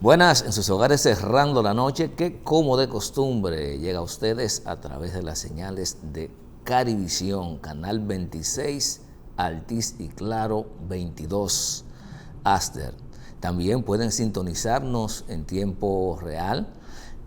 Buenas, en sus hogares cerrando la noche, que como de costumbre llega a ustedes a través de las señales de Carivisión, Canal 26, Altiz y Claro 22, Aster. También pueden sintonizarnos en tiempo real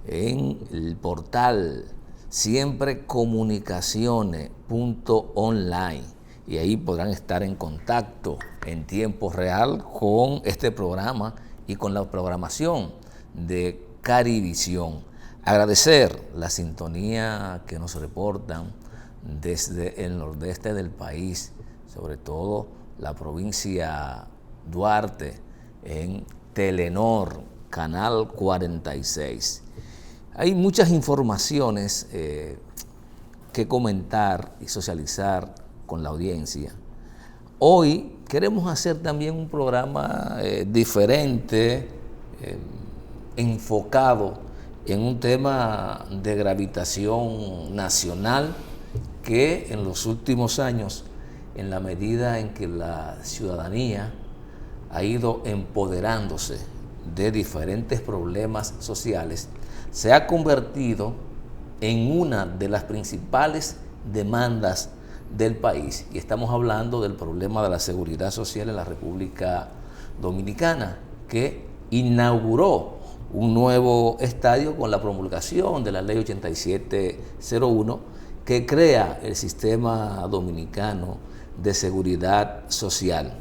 en el portal siemprecomunicaciones.online y ahí podrán estar en contacto en tiempo real con este programa y con la programación de Carivisión. Agradecer la sintonía que nos reportan desde el nordeste del país, sobre todo la provincia Duarte, en Telenor, Canal 46. Hay muchas informaciones que comentar y socializar con la audiencia. Hoy queremos hacer también un programa diferente, enfocado en un tema de gravitación nacional que en los últimos años, en la medida en que la ciudadanía ha ido empoderándose de diferentes problemas sociales, se ha convertido en una de las principales demandas del país, y estamos hablando del problema de la seguridad social en la República Dominicana, que inauguró un nuevo estadio con la promulgación de la Ley 8701, que crea el Sistema Dominicano de Seguridad Social,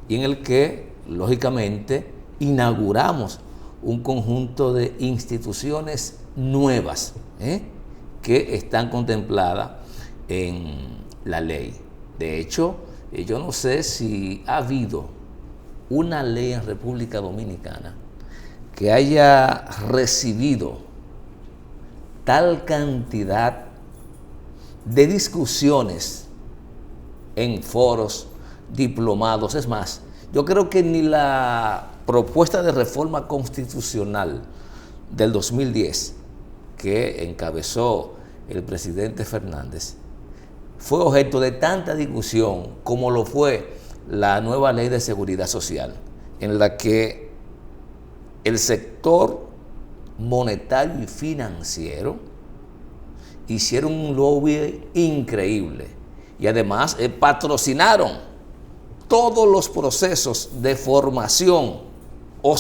y en el que, lógicamente, inauguramos un conjunto de instituciones nuevas que están contempladas en la ley. De hecho, yo no sé si ha habido una ley en República Dominicana que haya recibido tal cantidad de discusiones en foros, diplomados. Es más, yo creo que ni la propuesta de reforma constitucional del 2010 que encabezó el presidente Fernández fue objeto de tanta discusión como lo fue la nueva ley de seguridad social, en la que el sector monetario y financiero hicieron un lobby increíble y además patrocinaron todos los procesos de formación, o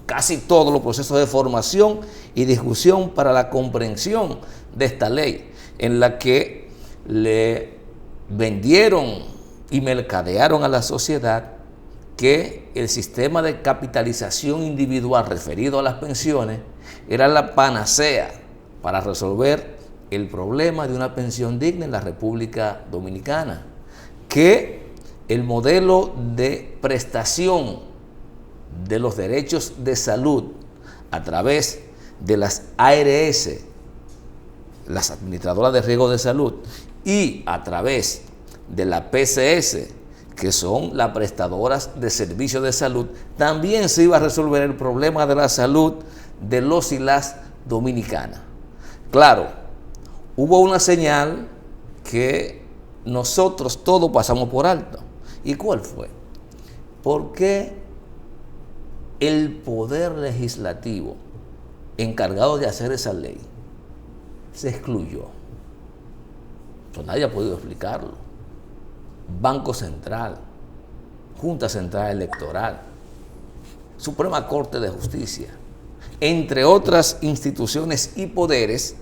casi todos los procesos de formación y discusión para la comprensión de esta ley, en la que le vendieron y mercadearon a la sociedad que el sistema de capitalización individual referido a las pensiones era la panacea para resolver el problema de una pensión digna en la República Dominicana, que el modelo de prestación de los derechos de salud a través de las ARS, las administradoras de riesgo de salud, y a través de la PCS, que son las prestadoras de servicios de salud, también se iba a resolver el problema de la salud de los y las dominicanas. Claro, hubo una señal que nosotros todos pasamos por alto. ¿Y cuál fue? ¿Por qué el poder legislativo encargado de hacer esa ley se excluyó? Pues nadie ha podido explicarlo. Banco Central, Junta Central Electoral, Suprema Corte de Justicia, entre otras instituciones y poderes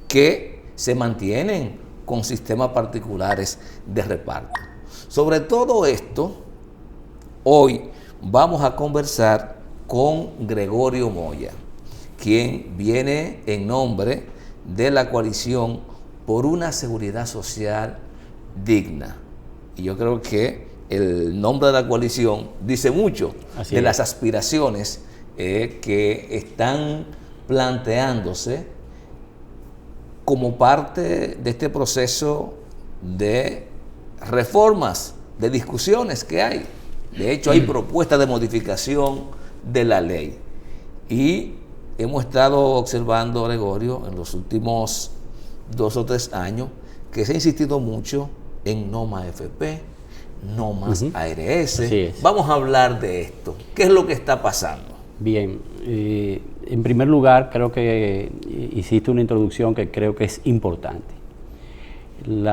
que se mantienen con sistemas particulares de reparto. Sobre todo esto, hoy vamos a conversar con Gregorio Moya, quien viene en nombre de la coalición por una seguridad social digna. Y yo creo que el nombre de la coalición dice mucho de las aspiraciones que están planteándose como parte de este proceso de reformas, de discusiones que hay. De hecho, hay propuestas de modificación de la ley. Y hemos estado observando, Gregorio, en los últimos 2 o 3 años, que se ha insistido mucho en NOMA FP, no más ARS. Vamos a hablar de esto. ¿Qué es lo que está pasando? Bien, en primer lugar, creo que hiciste una introducción que creo que es importante. El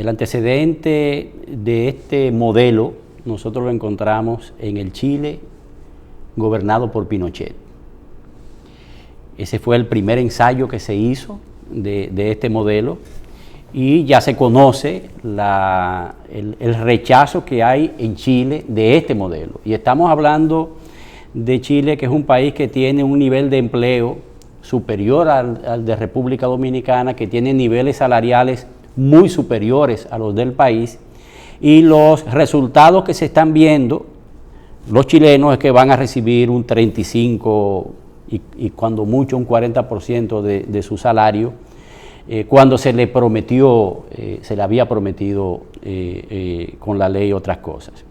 antecedente de este modelo nosotros lo encontramos en el Chile gobernado por Pinochet. Ese fue el primer ensayo que se hizo de este modelo, y ya se conoce el rechazo que hay en Chile de este modelo. Y estamos hablando de Chile, que es un país que tiene un nivel de empleo superior al de República Dominicana, que tiene niveles salariales muy superiores a los del país, y los resultados que se están viendo, los chilenos, es que van a recibir un 35% y cuando mucho un 40% de su salario, cuando se le prometió, se le había prometido con la ley otras cosas.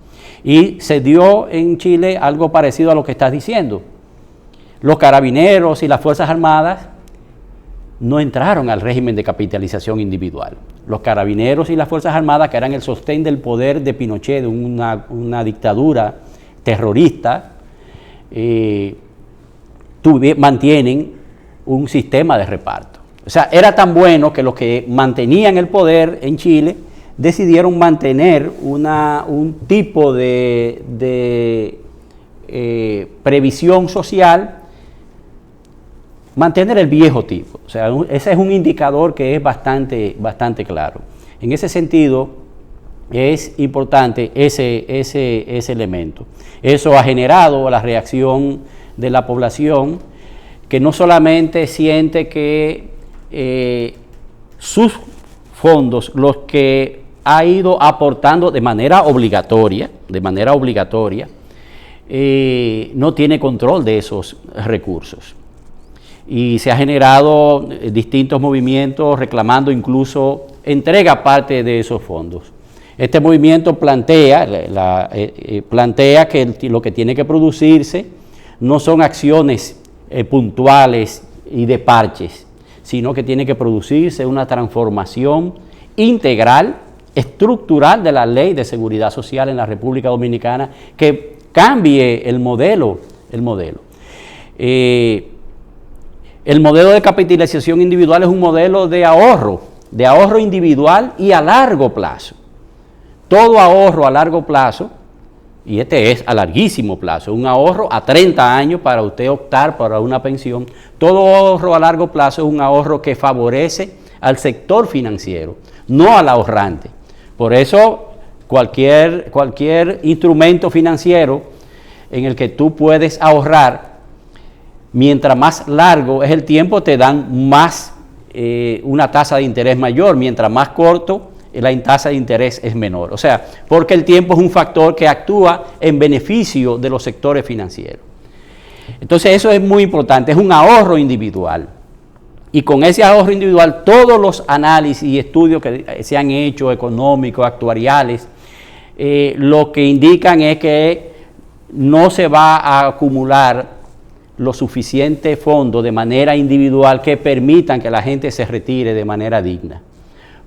Y se dio en Chile algo parecido a lo que estás diciendo. Los carabineros y las Fuerzas Armadas no entraron al régimen de capitalización individual. Los carabineros y las Fuerzas Armadas, que eran el sostén del poder de Pinochet, de una dictadura terrorista, mantienen un sistema de reparto. O sea, era tan bueno que los que mantenían el poder en Chile decidieron mantener un tipo de previsión social, mantener el viejo tipo. O sea, ese es un indicador que es bastante claro. En ese sentido, es importante ese elemento. Eso ha generado la reacción de la población, que no solamente siente que sus fondos, los que ha ido aportando de manera obligatoria, no tiene control de esos recursos. Y se ha generado distintos movimientos reclamando incluso entrega parte de esos fondos. Este movimiento plantea que lo que tiene que producirse no son acciones puntuales y de parches, sino que tiene que producirse una transformación integral, estructural de la Ley de Seguridad Social en la República Dominicana, que cambie el modelo. El modelo de capitalización individual es un modelo de ahorro individual y a largo plazo. Todo ahorro a largo plazo, y este es a larguísimo plazo, un ahorro a 30 años para usted optar para una pensión, todo ahorro a largo plazo es un ahorro que favorece al sector financiero, no al ahorrante. Por eso cualquier instrumento financiero en el que tú puedes ahorrar, mientras más largo es el tiempo, te dan más, una tasa de interés mayor, mientras más corto, la tasa de interés es menor. O sea, porque el tiempo es un factor que actúa en beneficio de los sectores financieros. Entonces eso es muy importante, es un ahorro individual. Y con ese ahorro individual, todos los análisis y estudios que se han hecho, económicos, actuariales, lo que indican es que no se va a acumular los suficientes fondos de manera individual que permitan que la gente se retire de manera digna.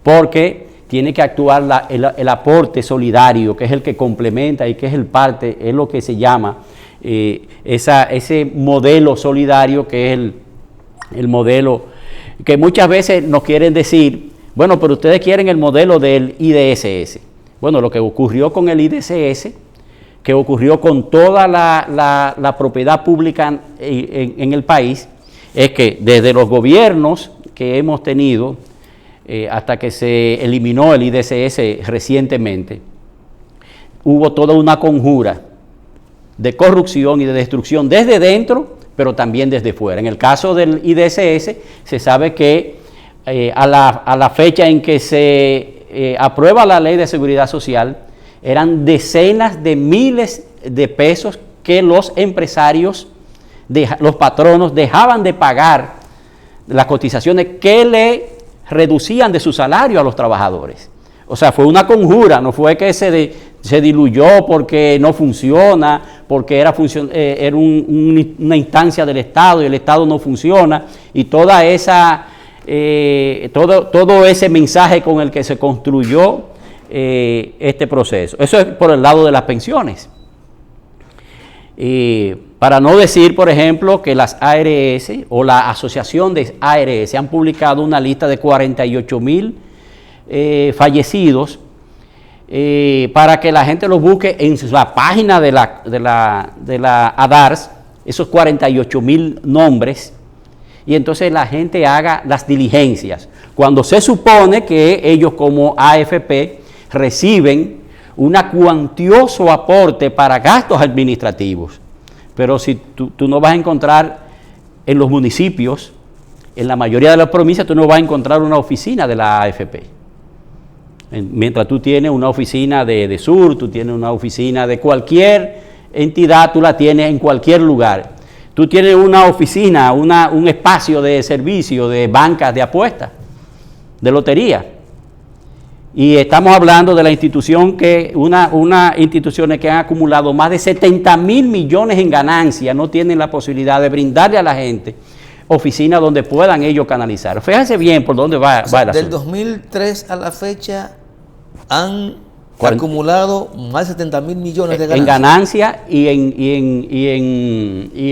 Porque tiene que actuar el aporte solidario, que es el que complementa y que es es lo que se llama ese modelo solidario, que es el modelo que muchas veces nos quieren decir, bueno, pero ustedes quieren el modelo del IDSS. Bueno, lo que ocurrió con el IDSS, que ocurrió con toda la propiedad pública en el país, es que desde los gobiernos que hemos tenido, hasta que se eliminó el IDSS recientemente, hubo toda una conjura de corrupción y de destrucción desde dentro, pero también desde fuera. En el caso del IDSS, se sabe que a la fecha en que se aprueba la Ley de Seguridad Social, eran decenas de miles de pesos que los empresarios, los patronos, dejaban de pagar las cotizaciones que le reducían de su salario a los trabajadores. O sea, fue una conjura, no fue que se diluyó porque no funciona, porque era una instancia del Estado y el Estado no funciona, y todo ese mensaje con el que se construyó este proceso. Eso es por el lado de las pensiones. Para no decir, por ejemplo, que las ARS o la asociación de ARS han publicado una lista de 48,000 fallecidos para que la gente los busque en la página de la ADARS, esos 48,000 nombres, y entonces la gente haga las diligencias. Cuando se supone que ellos como AFP reciben un cuantioso aporte para gastos administrativos. Pero si tú no vas a encontrar en los municipios, en la mayoría de las provincias, tú no vas a encontrar una oficina de la AFP. Mientras tú tienes una oficina de Sur, tú tienes una oficina de cualquier entidad, tú la tienes en cualquier lugar. Tú tienes una oficina, un espacio de servicio de bancas de apuestas, de lotería. Y estamos hablando de la institución una instituciones que han acumulado más de 70,000 millones en ganancias, no tienen la posibilidad de brindarle a la gente oficinas donde puedan ellos canalizar. Fíjense bien por dónde va el asunto. Del 2003 a la fecha han acumulado más de 70,000 millones de ganancias. En ganancias y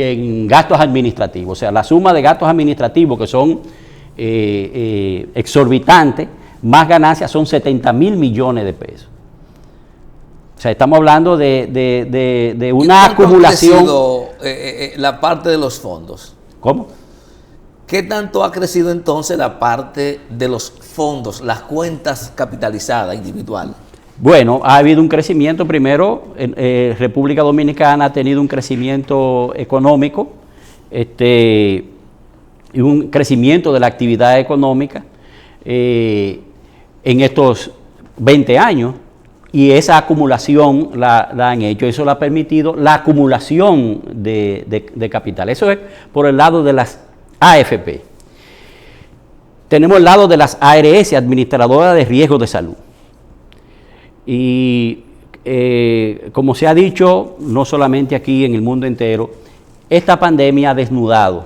en gastos administrativos. O sea, la suma de gastos administrativos que son exorbitantes, más ganancias son 70,000 millones de pesos. O sea, estamos hablando de una acumulación. ¿Cuánto ha crecido la parte de los fondos? ¿Cómo? ¿Qué tanto ha crecido entonces la parte de los fondos, las cuentas capitalizadas individuales? Bueno, ha habido un crecimiento. Primero, República Dominicana ha tenido un crecimiento económico, y un crecimiento de la actividad económica en estos 20 años, y esa acumulación la han hecho. Eso le ha permitido la acumulación de capital. Eso es por el lado de las AFP. Tenemos el lado de las ARS, Administradoras de Riesgo de Salud. Y como se ha dicho, no solamente aquí, en el mundo entero, esta pandemia ha desnudado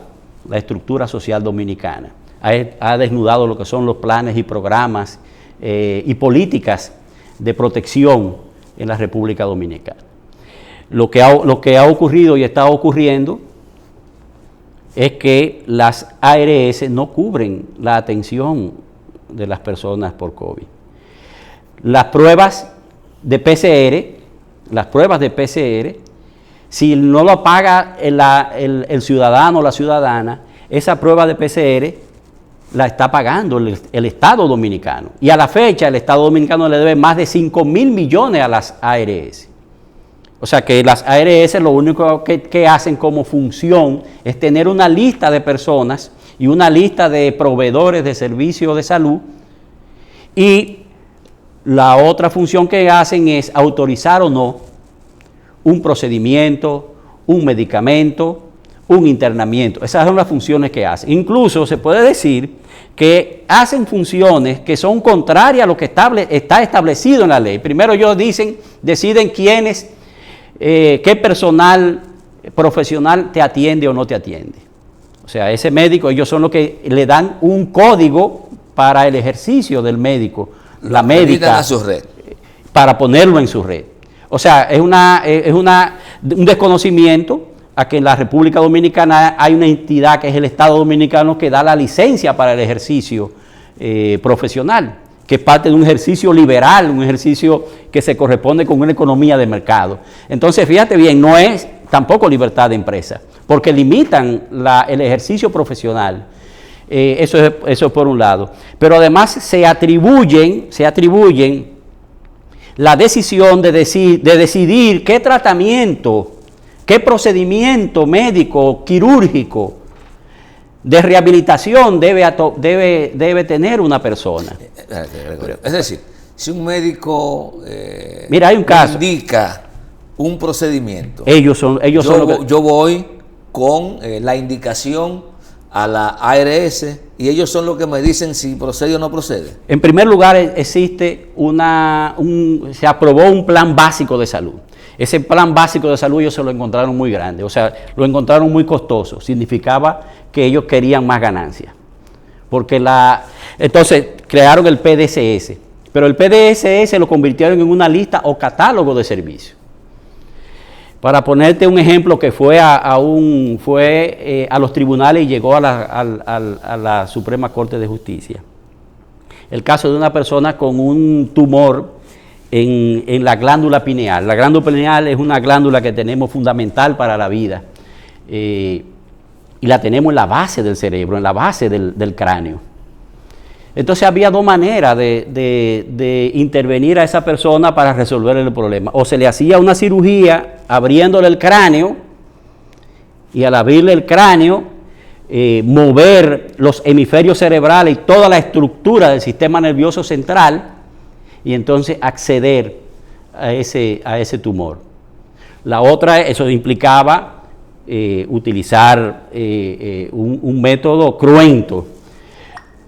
la estructura social dominicana, ha desnudado lo que son los planes y programas y políticas de protección en la República Dominicana. Lo que ha ocurrido y está ocurriendo es que las ARS no cubren la atención de las personas por COVID. Las pruebas de PCR, si no lo paga el ciudadano o la ciudadana, esa prueba de PCR la está pagando el Estado Dominicano. Y a la fecha el Estado Dominicano le debe más de 5,000 millones a las ARS. O sea que las ARS lo único que hacen como función es tener una lista de personas y una lista de proveedores de servicios de salud, y la otra función que hacen es autorizar o no un procedimiento, un medicamento, un internamiento. Esas son las funciones que hacen. Incluso se puede decir que hacen funciones que son contrarias a lo que está establecido en la ley. Primero ellos deciden quiénes, qué personal profesional te atiende o no te atiende. O sea, ese médico, ellos son los que le dan un código para el ejercicio del médico, la médica, a su red, para ponerlo en su red. O sea, es un desconocimiento a que en la República Dominicana hay una entidad que es el Estado Dominicano que da la licencia para el ejercicio profesional, que es parte de un ejercicio liberal, un ejercicio que se corresponde con una economía de mercado. Entonces, fíjate bien, no es tampoco libertad de empresa, porque limitan el ejercicio profesional. Eso es por un lado. Pero además se atribuyen la decisión de decidir qué tratamiento, qué procedimiento médico, quirúrgico, de rehabilitación debe tener una persona. Es decir, si un médico mira, hay un caso, indica un procedimiento, yo voy con la indicación a la ARS y ellos son los que me dicen si procede o no procede. En primer lugar, existe se aprobó un plan básico de salud. Ese plan básico de salud ellos se lo encontraron muy grande, o sea, lo encontraron muy costoso. Significaba que ellos querían más ganancias. Entonces crearon el PDCS, pero el PDSS lo convirtieron en una lista o catálogo de servicios. Para ponerte un ejemplo que fue a los tribunales y llegó a la Suprema Corte de Justicia. El caso de una persona con un tumor en la glándula pineal. La glándula pineal es una glándula que tenemos fundamental para la vida y la tenemos en la base del cerebro, en la base del cráneo. Entonces había dos maneras de intervenir a esa persona para resolver el problema. O se le hacía una cirugía abriéndole el cráneo y al abrirle el cráneo mover los hemisferios cerebrales y toda la estructura del sistema nervioso central y entonces acceder a ese tumor. La otra, eso implicaba utilizar un método cruento.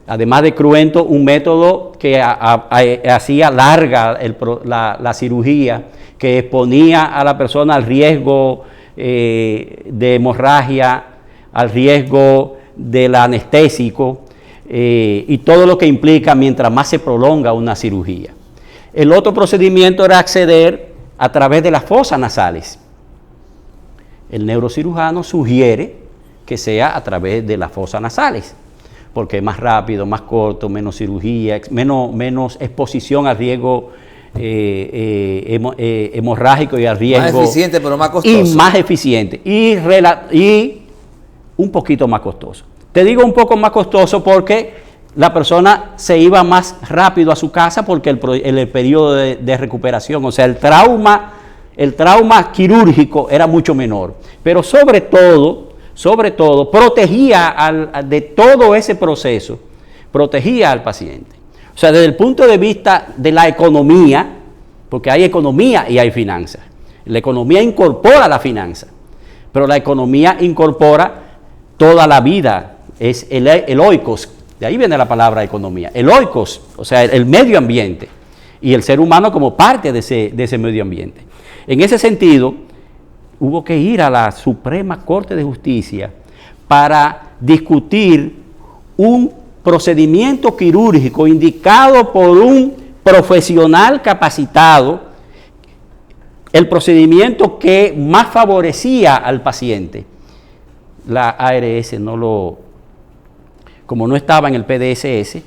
Además de cruento, un método que hacía larga la cirugía, que exponía a la persona al riesgo de hemorragia, al riesgo del anestésico y todo lo que implica mientras más se prolonga una cirugía. El otro procedimiento era acceder a través de las fosas nasales. El neurocirujano sugiere que sea a través de las fosas nasales, porque es más rápido, más corto, menos cirugía, menos exposición al riesgo hemorrágico y al riesgo. Más eficiente, pero más costoso. Y más eficiente y un poquito más costoso. Te digo un poco más costoso porque la persona se iba más rápido a su casa porque el periodo de recuperación, o sea, el trauma quirúrgico era mucho menor. Pero sobre todo, protegía de todo ese proceso, protegía al paciente. O sea, desde el punto de vista de la economía, porque hay economía y hay finanzas. La economía incorpora la finanza, pero la economía incorpora toda la vida, es el oikos, de ahí viene la palabra economía, el oikos, o sea, el medio ambiente, y el ser humano como parte de ese medio ambiente. En ese sentido, hubo que ir a la Suprema Corte de Justicia para discutir un procedimiento quirúrgico indicado por un profesional capacitado, el procedimiento que más favorecía al paciente. La ARS como no estaba en el PDSS,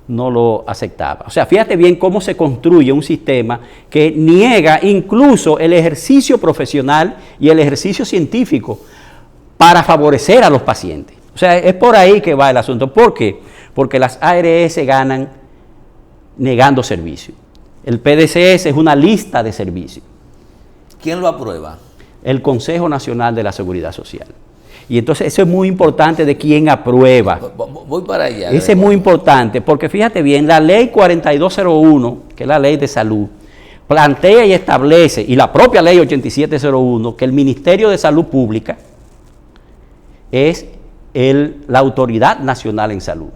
no lo aceptaba. O sea, fíjate bien cómo se construye un sistema que niega incluso el ejercicio profesional y el ejercicio científico para favorecer a los pacientes. O sea, es por ahí que va el asunto. ¿Por qué? Porque las ARS ganan negando servicio. El PDSS es una lista de servicios. ¿Quién lo aprueba? El Consejo Nacional de la Seguridad Social. Y entonces eso es muy importante de quién aprueba. Voy para allá. Ese es muy importante porque fíjate bien, la ley 4201, que es la ley de salud, plantea y establece, y la propia ley 8701, que el Ministerio de Salud Pública es la autoridad nacional en salud.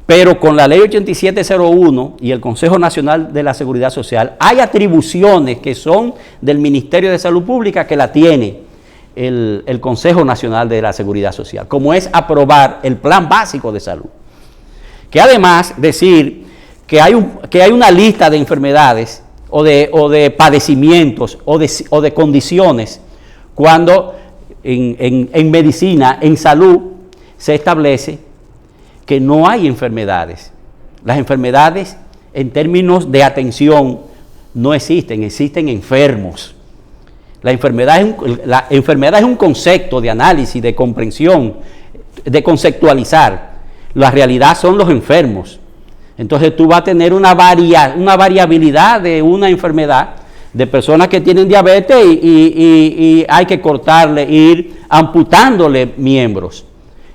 Pero con la ley 8701 y el Consejo Nacional de la Seguridad Social hay atribuciones que son del Ministerio de Salud Pública que la tiene el Consejo Nacional de la Seguridad Social, como es aprobar el Plan Básico de Salud. Que además decir que hay una lista de enfermedades o de padecimientos o de condiciones cuando en medicina, en salud, se establece que no hay enfermedades. Las enfermedades en términos de atención no existen enfermos. La enfermedad es un concepto de análisis, de comprensión, de conceptualizar. La realidad son los enfermos. Entonces tú vas a tener una variabilidad de una enfermedad de personas que tienen diabetes y hay que cortarle, ir amputándole miembros.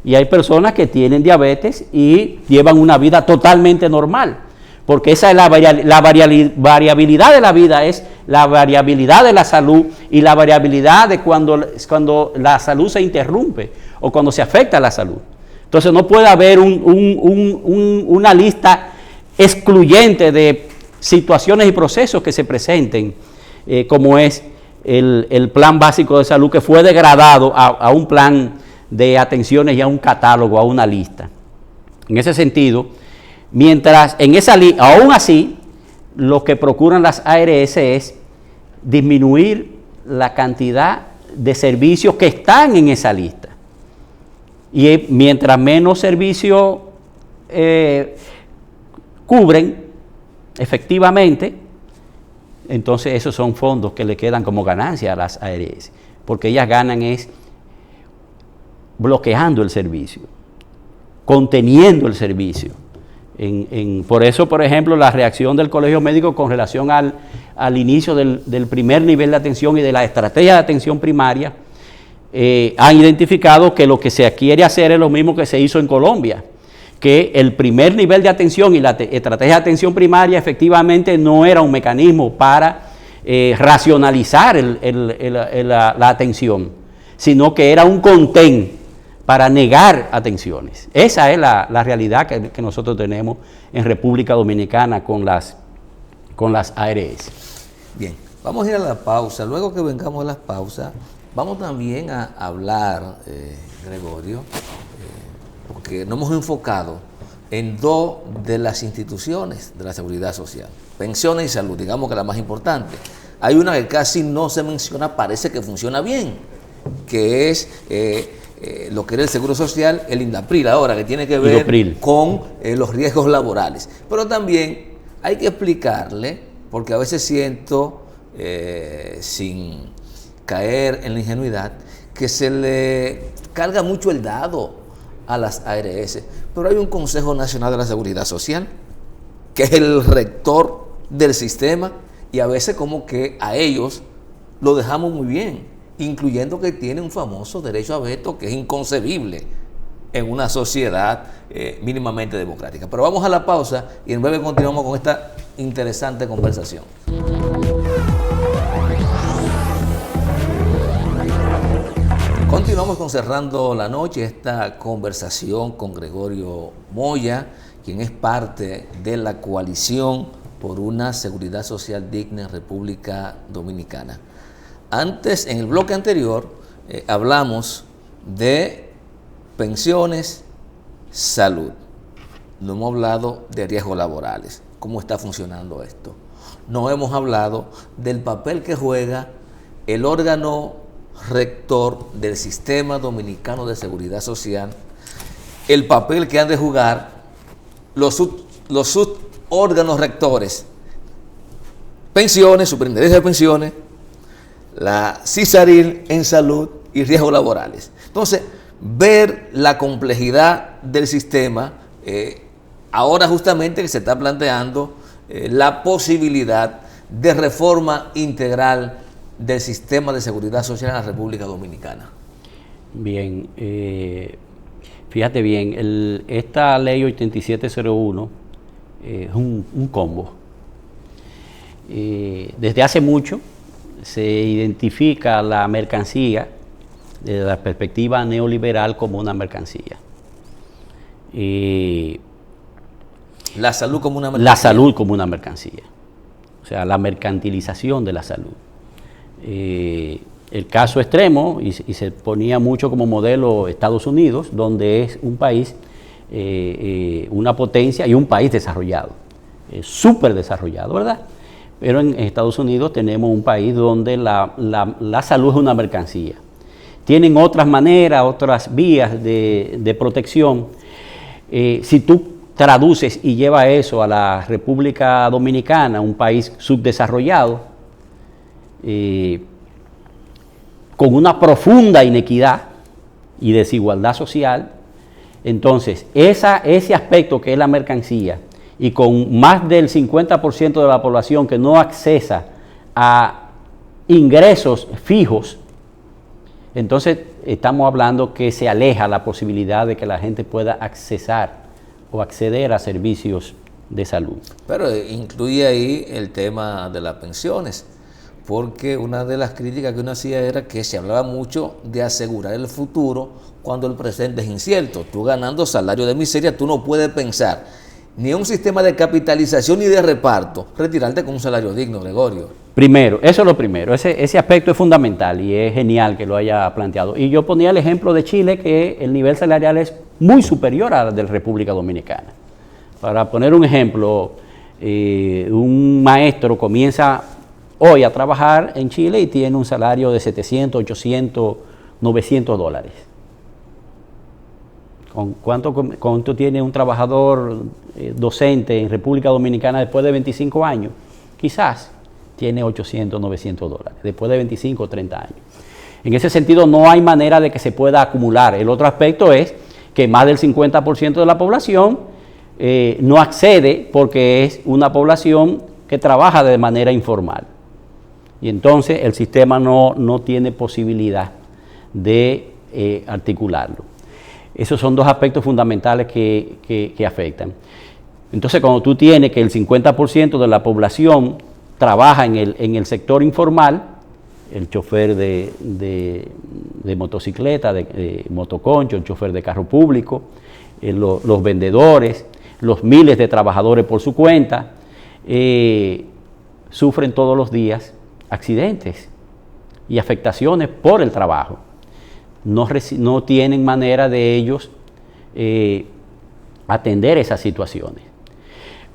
Y hay personas que tienen diabetes y llevan una vida totalmente normal. Porque esa es la variabilidad de la vida, es la variabilidad de la salud y la variabilidad de cuando la salud se interrumpe o cuando se afecta a la salud. Entonces no puede haber una lista excluyente de situaciones y procesos que se presenten, como es el Plan Básico de Salud, que fue degradado a un plan de atenciones y a un catálogo, a una lista. En ese sentido, Mientras en esa lista, aún así, lo que procuran las ARS es disminuir la cantidad de servicios que están en esa lista. Y mientras menos servicios cubren efectivamente, entonces esos son fondos que le quedan como ganancia a las ARS, porque ellas ganan es bloqueando el servicio, conteniendo el servicio. Por eso, por ejemplo, la reacción del Colegio Médico con relación al inicio del primer nivel de atención y de la estrategia de atención primaria, han identificado que lo que se quiere hacer es lo mismo que se hizo en Colombia, que el primer nivel de atención y la estrategia de atención primaria efectivamente no era un mecanismo para racionalizar la atención, sino que era un contén para negar atenciones. Esa es la realidad que nosotros tenemos en República Dominicana con las ARS. Bien, vamos a ir a la pausa. Luego que vengamos a las pausas, vamos también a hablar, Gregorio, porque nos hemos enfocado en dos de las instituciones de la seguridad social, pensiones y salud, digamos que la más importante. Hay una que casi no se menciona, parece que funciona bien, que es lo que era el Seguro Social, el INDAPRIL ahora, que tiene que ver con los riesgos laborales. Pero también hay que explicarle, porque a veces siento, sin caer en la ingenuidad, que se le carga mucho el dado a las ARS, pero hay un Consejo Nacional de la Seguridad Social, que es el rector del sistema, y a veces como que a ellos lo dejamos muy bien, incluyendo que tiene un famoso derecho a veto que es inconcebible en una sociedad mínimamente democrática. Pero vamos a la pausa y en breve continuamos con esta interesante conversación. Continuamos con Cerrando la Noche, esta conversación con Gregorio Moya, quien es parte de la coalición por una seguridad social digna en República Dominicana. Antes, en el bloque anterior, hablamos de pensiones, salud. No hemos hablado de riesgos laborales, cómo está funcionando esto. No hemos hablado del papel que juega el órgano rector del Sistema Dominicano de Seguridad Social, el papel que han de jugar los subórganos rectores, pensiones, superintendencia de pensiones, la CISARIL en salud y riesgos laborales. Entonces, ver la complejidad del sistema, ahora justamente que se está planteando la posibilidad de reforma integral del sistema de seguridad social en la República Dominicana. Bien, fíjate bien, esta ley 8701 es un combo. Desde hace mucho se identifica la mercancía desde la perspectiva neoliberal como una mercancía. La salud como una mercancía. La salud como una mercancía. O sea, la mercantilización de la salud. El caso extremo, y se ponía mucho como modelo Estados Unidos, donde es un país, una potencia y un país desarrollado, súper desarrollado, ¿verdad? Pero en Estados Unidos tenemos un país donde la salud es una mercancía. Tienen otras maneras, otras vías de protección. Si tú traduces y llevas eso a la República Dominicana, un país subdesarrollado, con una profunda inequidad y desigualdad social, entonces ese aspecto que es la mercancía, y con más del 50% de la población que no accesa a ingresos fijos, entonces estamos hablando que se aleja la posibilidad de que la gente pueda accesar o acceder a servicios de salud. Pero incluye ahí el tema de las pensiones, porque una de las críticas que uno hacía era que se hablaba mucho de asegurar el futuro cuando el presente es incierto. Tú ganando salario de miseria, tú no puedes pensar ni un sistema de capitalización ni de reparto, retirarte con un salario digno, Gregorio. Primero, eso es lo primero, ese aspecto es fundamental y es genial que lo haya planteado. Y yo ponía el ejemplo de Chile, que el nivel salarial es muy superior al de la República Dominicana. Para poner un ejemplo, un maestro comienza hoy a trabajar en Chile y tiene un salario de 700, 800, 900 dólares. ¿Cuánto tiene un trabajador docente en República Dominicana después de 25 años? Quizás tiene 800, 900 dólares, después de 25 o 30 años. En ese sentido, no hay manera de que se pueda acumular. El otro aspecto es que más del 50% de la población no accede porque es una población que trabaja de manera informal. Y entonces el sistema no tiene posibilidad de articularlo. Esos son dos aspectos fundamentales que afectan. Entonces, cuando tú tienes que el 50% de la población trabaja en el sector informal, el chofer de motocicleta, de motoconcho, el chofer de carro público, los vendedores, los miles de trabajadores por su cuenta, sufren todos los días accidentes y afectaciones por el trabajo. No tienen manera de ellos atender esas situaciones.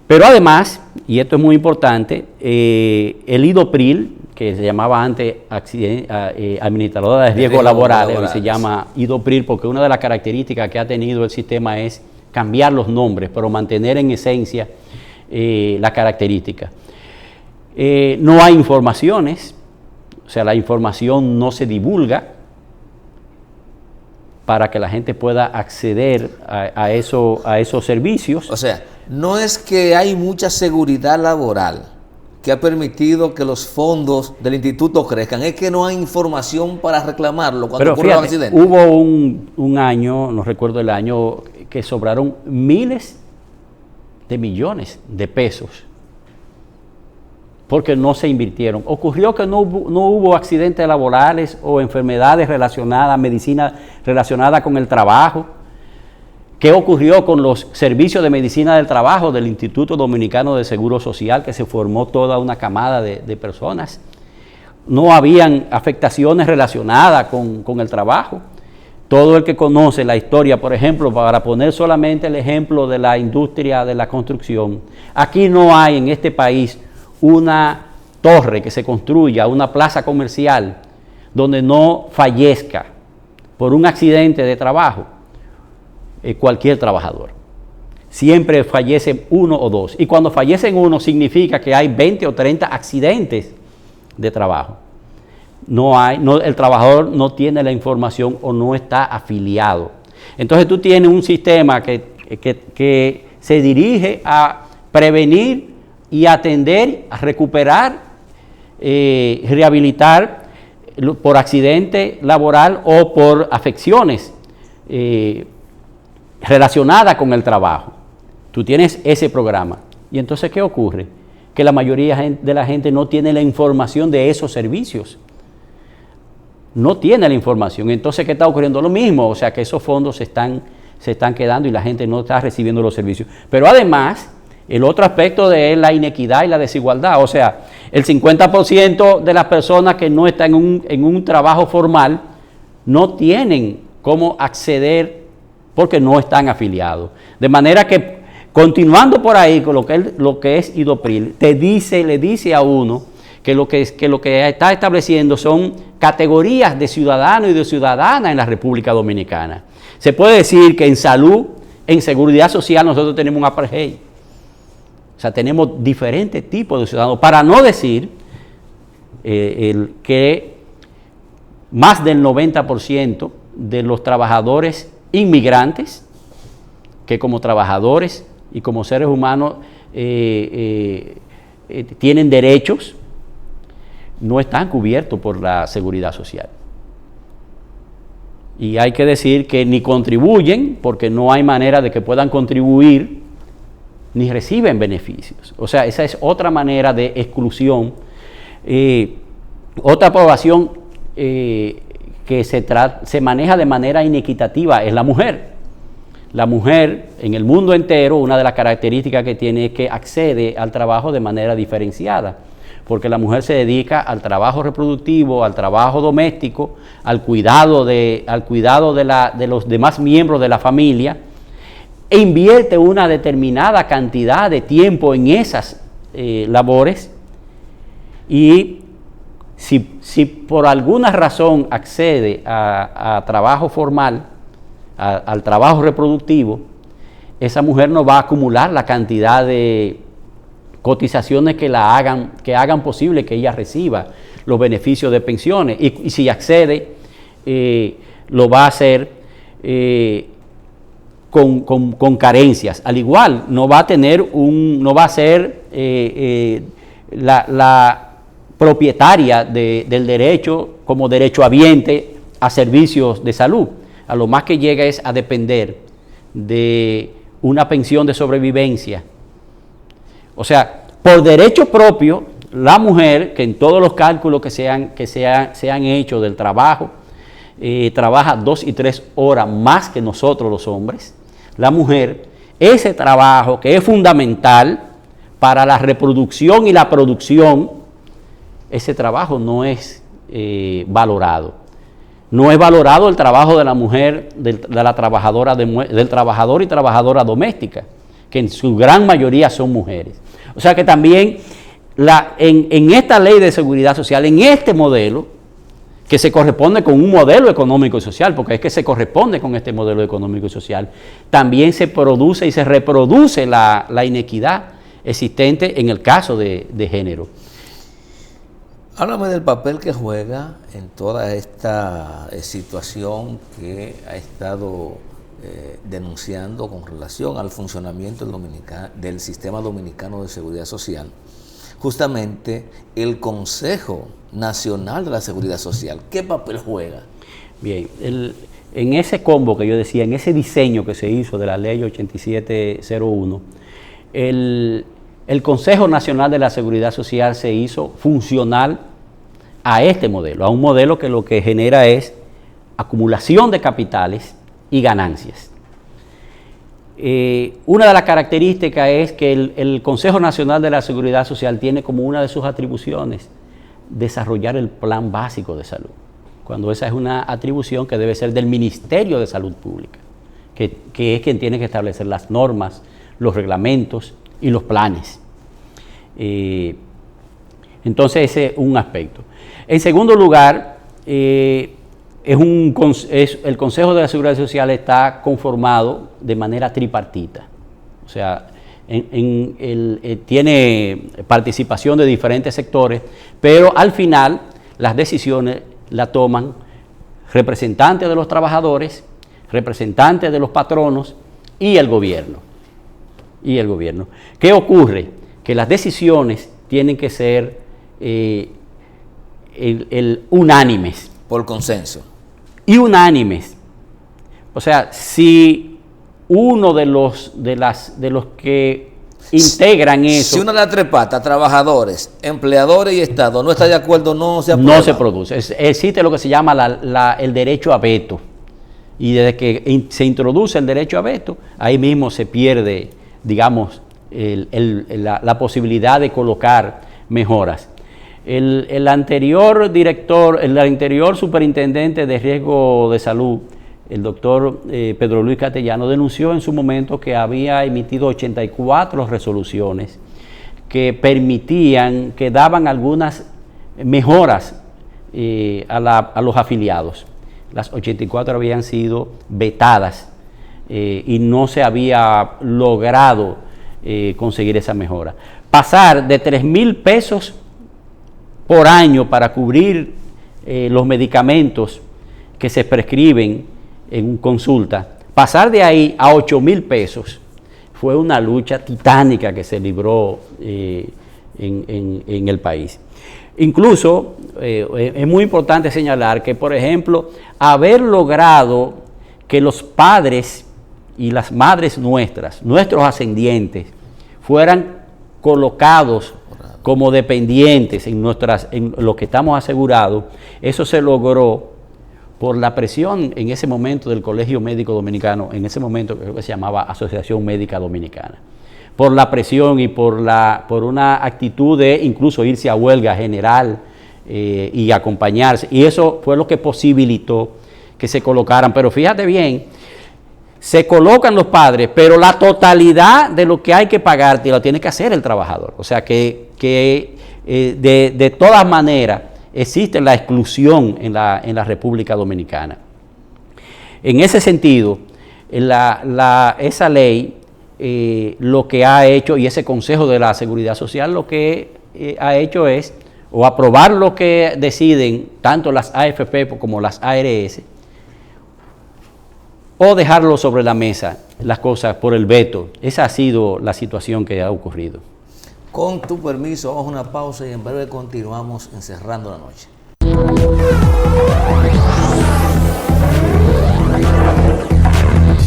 Pero además, y esto es muy importante, el IDOPRIL, que se llamaba antes Administradora de Riesgos Laborales, hoy se llama IDOPRIL porque una de las características que ha tenido el sistema es cambiar los nombres, pero mantener en esencia las características. No hay informaciones, o sea, la información no se divulga para que la gente pueda acceder a esos servicios. O sea, no es que hay mucha seguridad laboral que ha permitido que los fondos del instituto crezcan, es que no hay información para reclamarlo cuando ocurre un accidente. Hubo un año, no recuerdo el año, que sobraron miles de millones de pesos porque no se invirtieron. Ocurrió que no hubo accidentes laborales o enfermedades relacionadas, medicina relacionada con el trabajo. ¿Qué ocurrió con los servicios de medicina del trabajo del Instituto Dominicano de Seguro Social, que se formó toda una camada de personas? No habían afectaciones relacionadas con el trabajo. Todo el que conoce la historia, por ejemplo, para poner solamente el ejemplo de la industria de la construcción, aquí no hay en este país una torre que se construya, una plaza comercial, donde no fallezca por un accidente de trabajo cualquier trabajador. Siempre fallece uno o dos. Y cuando fallecen uno significa que hay 20 o 30 accidentes de trabajo. El trabajador no tiene la información o no está afiliado. Entonces tú tienes un sistema que se dirige a prevenir y atender, a recuperar, rehabilitar por accidente laboral o por afecciones relacionadas con el trabajo. Tú tienes ese programa. Y entonces, ¿qué ocurre? Que la mayoría de la gente no tiene la información de esos servicios. No tiene la información. Entonces, ¿qué está ocurriendo? Lo mismo, o sea, que esos fondos se están quedando y la gente no está recibiendo los servicios. Pero además, el otro aspecto es la inequidad y la desigualdad. O sea, el 50% de las personas que no están en un trabajo formal no tienen cómo acceder porque no están afiliados. De manera que, continuando por ahí con lo que es IDOPRIL, le dice a uno que lo que está estableciendo son categorías de ciudadanos y de ciudadanas en la República Dominicana. Se puede decir que en salud, en seguridad social, nosotros tenemos un apartheid. O sea, tenemos diferentes tipos de ciudadanos, para no decir que más del 90% de los trabajadores inmigrantes, que como trabajadores y como seres humanos tienen derechos, no están cubiertos por la seguridad social. Y hay que decir que ni contribuyen, porque no hay manera de que puedan contribuir, ni reciben beneficios. O sea, esa es otra manera de exclusión. Otra población que se maneja de manera inequitativa es la mujer. La mujer en el mundo entero, una de las características que tiene es que accede al trabajo de manera diferenciada, porque la mujer se dedica al trabajo reproductivo, al trabajo doméstico, al cuidado de los demás miembros de la familia, e invierte una determinada cantidad de tiempo en esas labores, y si por alguna razón accede a trabajo formal, al trabajo reproductivo, esa mujer no va a acumular la cantidad de cotizaciones que hagan posible que ella reciba los beneficios de pensiones, y si accede, lo va a hacer con carencias. Al igual, no va a ser la propietaria del derecho como derechohabiente a servicios de salud. A lo más que llega es a depender de una pensión de sobrevivencia. O sea, por derecho propio, la mujer, que en todos los cálculos que se han hecho del trabajo, trabaja 2 y 3 horas más que nosotros los hombres. La mujer, ese trabajo que es fundamental para la reproducción y la producción, ese trabajo no es valorado. No es valorado el trabajo de la mujer, del trabajador y trabajadora doméstica, que en su gran mayoría son mujeres. O sea que también en esta ley de seguridad social, en este modelo, que se corresponde con un modelo económico y social, porque es que se corresponde con este modelo económico y social, también se produce y se reproduce la inequidad existente en el caso de género. Háblame del papel que juega en toda esta situación que ha estado denunciando con relación al funcionamiento del Sistema Dominicano de Seguridad Social, justamente el Consejo Nacional de la Seguridad Social. ¿Qué papel juega? Bien, en ese combo que yo decía, en ese diseño que se hizo de la Ley 8701, el Consejo Nacional de la Seguridad Social se hizo funcional a este modelo, a un modelo que lo que genera es acumulación de capitales y ganancias. Una de las características es que el Consejo Nacional de la Seguridad Social tiene como una de sus atribuciones desarrollar el plan básico de salud, cuando esa es una atribución que debe ser del Ministerio de Salud Pública, que es quien tiene que establecer las normas, los reglamentos y los planes. Entonces ese es un aspecto. En segundo lugar, el Consejo de la Seguridad Social está conformado de manera tripartita, o sea, tiene participación de diferentes sectores, pero al final las decisiones las toman representantes de los trabajadores, representantes de los patronos y el gobierno. ¿Qué ocurre? Que las decisiones tienen que ser unánimes. Por consenso. Y unánimes. O sea, si uno de los que integran eso... Si una de las tres patas, trabajadores, empleadores y Estado, no está de acuerdo, no se aprueba. No se produce. Existe lo que se llama el derecho a veto. Y desde que se introduce el derecho a veto, ahí mismo se pierde, digamos, la posibilidad de colocar mejoras. El anterior superintendente de riesgo de salud, el doctor Pedro Luis Castellano, denunció en su momento que había emitido 84 resoluciones que daban algunas mejoras a los afiliados. Las 84 habían sido vetadas y no se había logrado conseguir esa mejora. Pasar de 3,000 pesos por año para cubrir los medicamentos que se prescriben en consulta, pasar de ahí a 8,000 pesos fue una lucha titánica que se libró en el país. Incluso es muy importante señalar que, por ejemplo, haber logrado que los padres y las madres nuestros ascendientes, fueran colocados como dependientes en lo que estamos asegurados, eso se logró por la presión en ese momento del Colegio Médico Dominicano, en ese momento creo que se llamaba Asociación Médica Dominicana, por la presión y por una actitud de incluso irse a huelga general y acompañarse, y eso fue lo que posibilitó que se colocaran. Pero fíjate bien, se colocan los padres, pero la totalidad de lo que hay que pagar lo tiene que hacer el trabajador. O sea que de todas maneras existe la exclusión en la República Dominicana. En ese sentido, esa ley lo que ha hecho, y ese Consejo de la Seguridad Social lo que ha hecho es o aprobar lo que deciden tanto las AFP como las ARS, o dejarlo sobre la mesa, las cosas por el veto. Esa ha sido la situación que ha ocurrido. Con tu permiso, vamos a una pausa y en breve continuamos en Cerrando la Noche.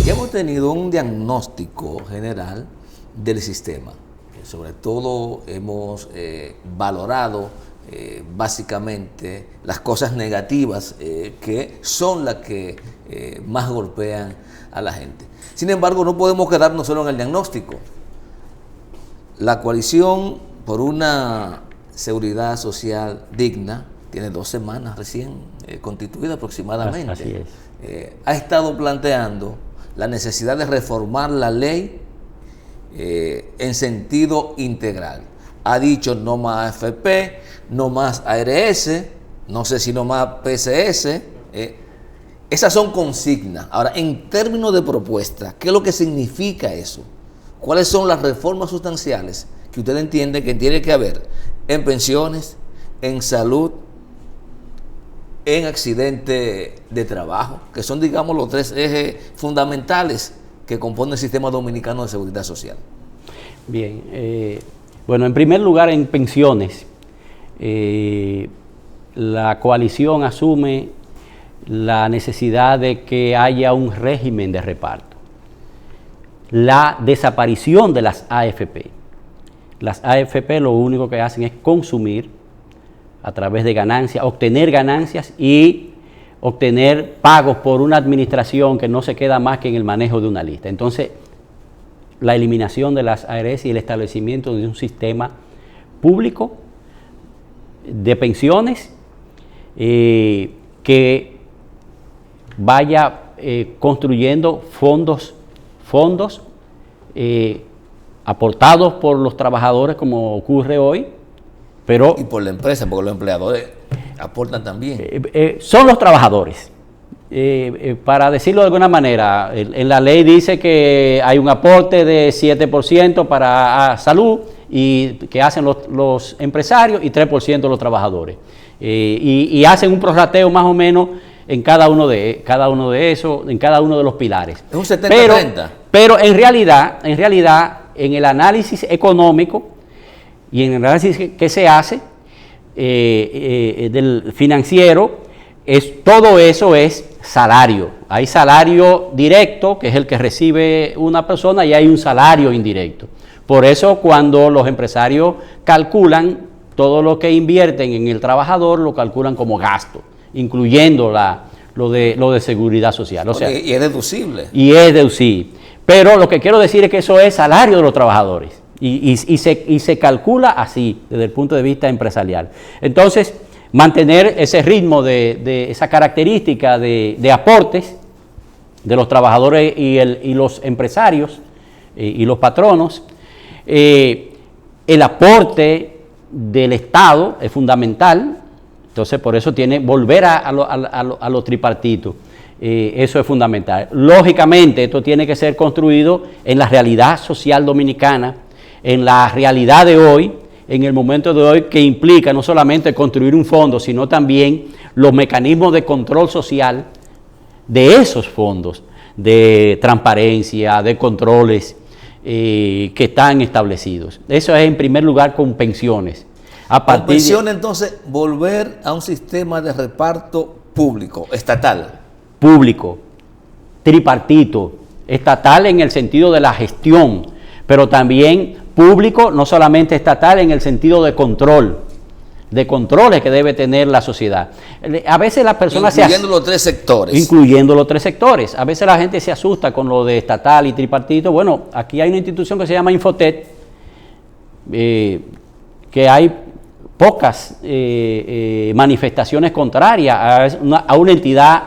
Ya hemos tenido un diagnóstico general del sistema. Sobre todo hemos valorado básicamente las cosas negativas que son las que más golpean a la gente. Sin embargo, no podemos quedarnos solo en el diagnóstico. La coalición por una seguridad social digna tiene 2 semanas recién constituida aproximadamente. Así es. Ha estado planteando la necesidad de reformar la ley en sentido integral. Ha dicho no más AFP, no más ARS, no sé si no más PCS. Esas son consignas. Ahora, en términos de propuesta, ¿qué es lo que significa eso? ¿Cuáles son las reformas sustanciales que usted entiende que tiene que haber en pensiones, en salud, en accidente de trabajo, que son, digamos, los 3 ejes fundamentales que componen el sistema dominicano de seguridad social? Bien, bueno, en primer lugar, en pensiones, la coalición asume la necesidad de que haya un régimen de reparto. La desaparición de las AFP. Las AFP lo único que hacen es consumir a través de ganancias, obtener ganancias y obtener pagos por una administración que no se queda más que en el manejo de una lista. Entonces, la eliminación de las ARS y el establecimiento de un sistema público de pensiones que vaya construyendo fondos aportados por los trabajadores, como ocurre hoy, pero y por la empresa, porque los empleadores aportan también. Son los trabajadores. Para decirlo de alguna manera, en la ley dice que hay un aporte de 7% para salud y que hacen los empresarios y 3% los trabajadores. Y hacen un prorrateo más o menos en cada uno de esos, en cada uno de los pilares. Es un 70-30. Pero en realidad, en el análisis económico y en el análisis que se hace del financiero, todo eso es salario. Hay salario directo, que es el que recibe una persona, y hay un salario indirecto. Por eso, cuando los empresarios calculan todo lo que invierten en el trabajador, lo calculan como gasto, incluyendo lo de seguridad social. O sea, y es deducible. Y es deducible. Pero lo que quiero decir es que eso es salario de los trabajadores. Y se calcula así, desde el punto de vista empresarial. Entonces, mantener ese ritmo de esa característica de aportes de los trabajadores y los empresarios y los patronos. El aporte del Estado es fundamental. Entonces, por eso volver a lo tripartito. Eso es fundamental. Lógicamente, esto tiene que ser construido en la realidad social dominicana, en la realidad de hoy, en el momento de hoy, que implica no solamente construir un fondo, sino también los mecanismos de control social de esos fondos, de transparencia, de controles que están establecidos. Eso es en primer lugar con pensiones. Con pensiones, entonces, volver a un sistema de reparto público, estatal. Público, tripartito, estatal en el sentido de la gestión, pero también público, no solamente estatal en el sentido de control, de controles que debe tener la sociedad. A veces las personas incluyendo los 3 sectores. Incluyendo los 3 sectores. A veces la gente se asusta con lo de estatal y tripartito. Bueno, aquí hay una institución que se llama Infotet, que hay pocas manifestaciones contrarias a una entidad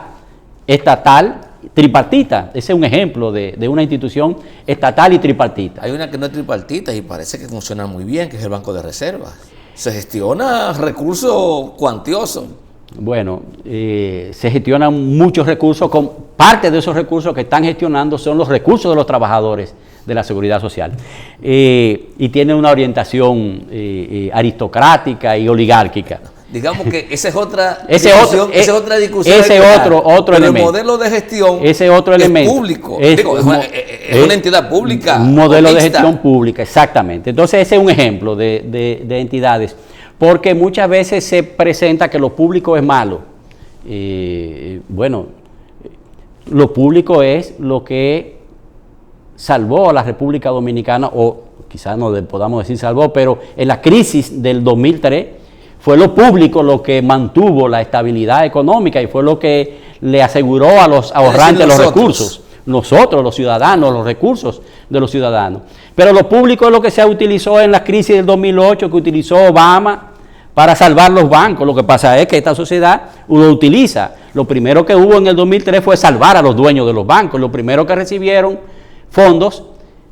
estatal tripartita. Ese es un ejemplo de una institución estatal y tripartita. Hay una que no es tripartita y parece que funciona muy bien, que es el Banco de Reservas. Se gestiona recursos cuantiosos. Bueno, se gestionan muchos recursos, parte de esos recursos que están gestionando son los recursos de los trabajadores de la Seguridad Social. Y tiene una orientación aristocrática y oligárquica. Digamos que esa es otra ese discusión. Ese otro elemento. El modelo de gestión ese otro elemento es público. Es una entidad pública. Un modelo de gestión pública, exactamente. Entonces ese es un ejemplo de entidades, porque muchas veces se presenta que lo público es malo. Bueno, lo público es lo que salvó a la República Dominicana, o quizás no podamos decir salvó, pero en la crisis del 2003, fue lo público lo que mantuvo la estabilidad económica y fue lo que le aseguró a los ahorrantes los recursos. Nosotros, los ciudadanos, los recursos de los ciudadanos. Pero lo público es lo que se utilizó en la crisis del 2008, que utilizó Obama para salvar los bancos. Lo que pasa es que esta sociedad lo utiliza. Lo primero que hubo en el 2003 fue salvar a los dueños de los bancos. Lo primero que recibieron fondos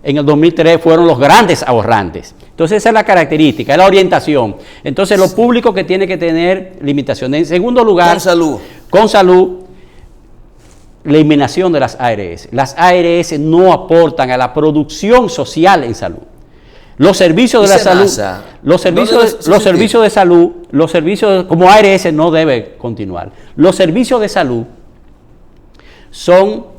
en el 2003 fueron los grandes ahorrantes. Entonces esa es la característica, es la orientación. Entonces lo público que tiene que tener limitaciones. En segundo lugar, con salud, la eliminación de las ARS. Las ARS no aportan a la producción social en salud. Los servicios de la salud, los servicios de salud, como ARS no debe continuar. Los servicios de salud son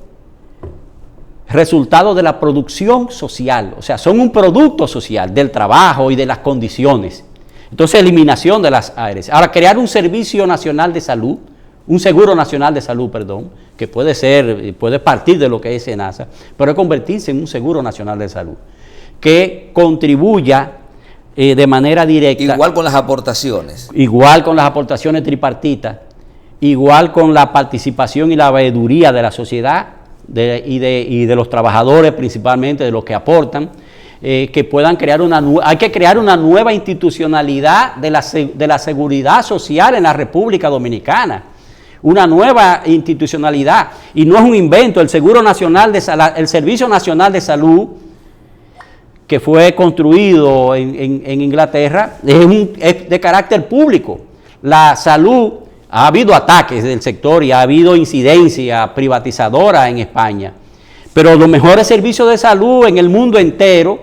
resultado de la producción social, o sea, son un producto social del trabajo y de las condiciones. Entonces, eliminación de las ARS. Ahora, crear un servicio nacional de salud, un seguro nacional de salud, perdón, que puede partir de lo que es SENASA, pero convertirse en un seguro nacional de salud, que contribuya de manera directa. Igual con las aportaciones. Igual con las aportaciones tripartitas, igual con la participación y la veeduría de la sociedad, y de los trabajadores principalmente, de los que aportan, que puedan crear hay que crear una nueva institucionalidad de la seguridad social en la República Dominicana, una nueva institucionalidad, y no es un invento. El Seguro Nacional el Servicio Nacional de Salud, que fue construido en Inglaterra, es de carácter público. La salud, ha habido ataques del sector y ha habido incidencia privatizadora en España, pero los mejores servicios de salud en el mundo entero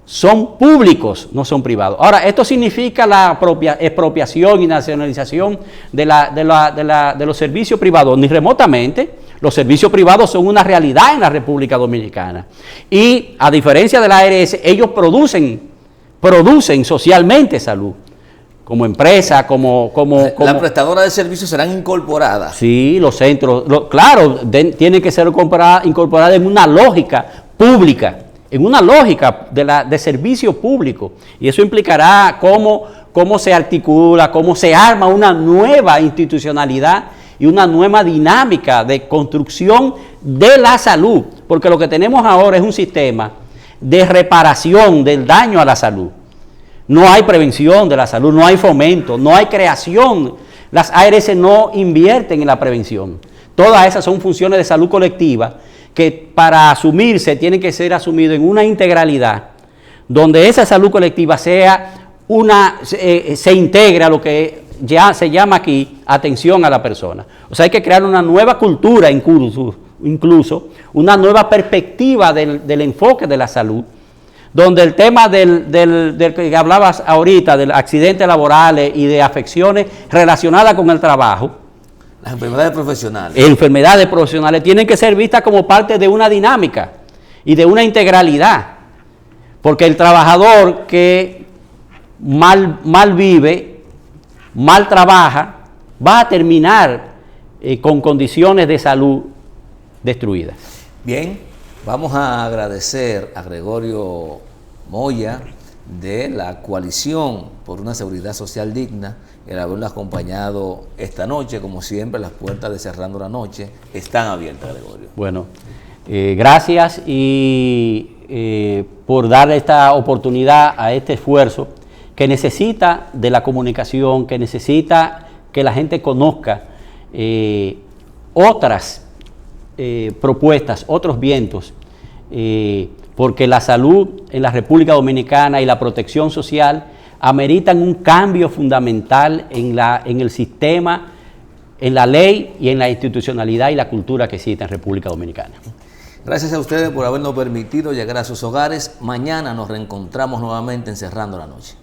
son públicos, no son privados. Ahora, esto significa la expropiación y nacionalización de los servicios privados, ni remotamente. Los servicios privados son una realidad en la República Dominicana y, a diferencia de la ARS, ellos producen socialmente salud. Como empresa, como las prestadoras de servicios serán incorporadas. Sí, los centros, claro, tienen que ser incorporadas en una lógica pública, en una lógica de servicio público. Y eso implicará cómo se articula, cómo se arma una nueva institucionalidad y una nueva dinámica de construcción de la salud. Porque lo que tenemos ahora es un sistema de reparación del daño a la salud. No hay prevención de la salud, no hay fomento, no hay creación. Las ARS no invierten en la prevención. Todas esas son funciones de salud colectiva que para asumirse tienen que ser asumidas en una integralidad, donde esa salud colectiva se integre a lo que ya se llama aquí atención a la persona. O sea, hay que crear una nueva cultura, incluso una nueva perspectiva del enfoque de la salud, donde el tema del que hablabas ahorita, de accidentes laborales y de afecciones relacionadas con el trabajo. Las enfermedades profesionales. Enfermedades profesionales tienen que ser vistas como parte de una dinámica y de una integralidad. Porque el trabajador que mal vive, mal trabaja, va a terminar con condiciones de salud destruidas. Bien. Vamos a agradecer a Gregorio Moya de la Coalición por una Seguridad Social Digna el habernos acompañado esta noche. Como siempre, las puertas de Cerrando la Noche están abiertas, Gregorio. Bueno, gracias por dar esta oportunidad a este esfuerzo que necesita de la comunicación, que necesita que la gente conozca otras propuestas, otros vientos, porque la salud en la República Dominicana y la protección social ameritan un cambio fundamental en el sistema, en la ley y en la institucionalidad y la cultura que existe en República Dominicana. Gracias a ustedes por habernos permitido llegar a sus hogares. Mañana nos reencontramos nuevamente en Cerrando la Noche.